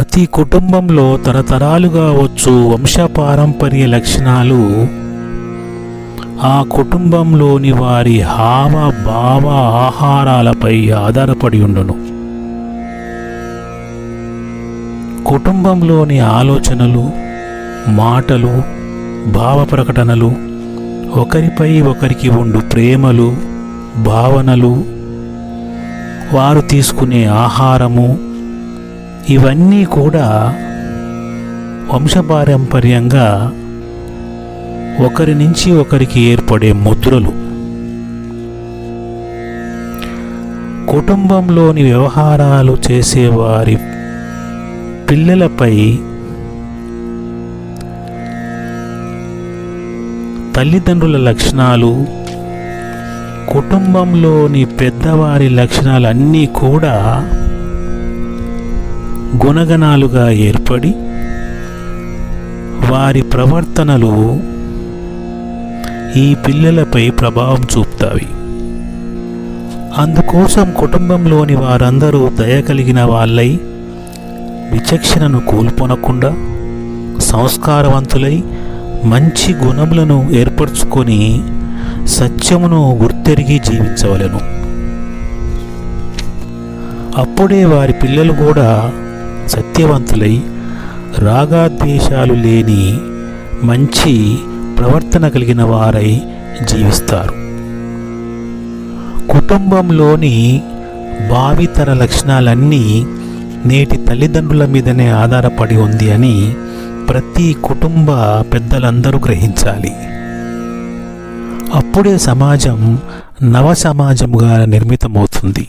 ప్రతి కుటుంబంలో తరతరాలుగా వచ్చు వంశపారంపర్య లక్షణాలు ఆ కుటుంబంలోని వారి హావ భావ ఆహారాలపై ఆధారపడి ఉండును. కుటుంబంలోని ఆలోచనలు, మాటలు, భావ ప్రకటనలు, ఒకరిపై ఒకరికి ఉండు ప్రేమలు, భావనలు, వారు తీసుకునే ఆహారము, ఇవన్నీ కూడా వంశపారంపర్యంగా ఒకరి నుంచి ఒకరికి ఏర్పడే ముద్రలు. కుటుంబంలోని వ్యవహారాలు చేసేవారి పిల్లలపై తల్లిదండ్రుల లక్షణాలు, కుటుంబంలోని పెద్దవారి లక్షణాలన్నీ కూడా గుణగణాలుగా ఏర్పడి వారి ప్రవర్తనలు ఈ పిల్లలపై ప్రభావం చూపుతాయి. అందుకోసం కుటుంబంలోని వారందరూ దయ కలిగిన వాళ్ళై, విచక్షణను కోల్పోనకుండా సంస్కారవంతులై మంచి గుణములను ఏర్పరచుకొని సత్యమును గుర్తెరిగి జీవించవలెను. అప్పుడే వారి పిల్లలు కూడా సత్యవంతులై రాగద్వేషాలు లేని మంచి ప్రవర్తన కలిగిన వారై జీవిస్తారు. కుటుంబంలోని భావితర లక్షణాలన్నీ నేటి తల్లిదండ్రుల మీదనే ఆధారపడి ఉంది అని ప్రతి కుటుంబ పెద్దలందరూ గ్రహించాలి. అప్పుడే సమాజం నవ సమాజముగా నిర్మితమవుతుంది.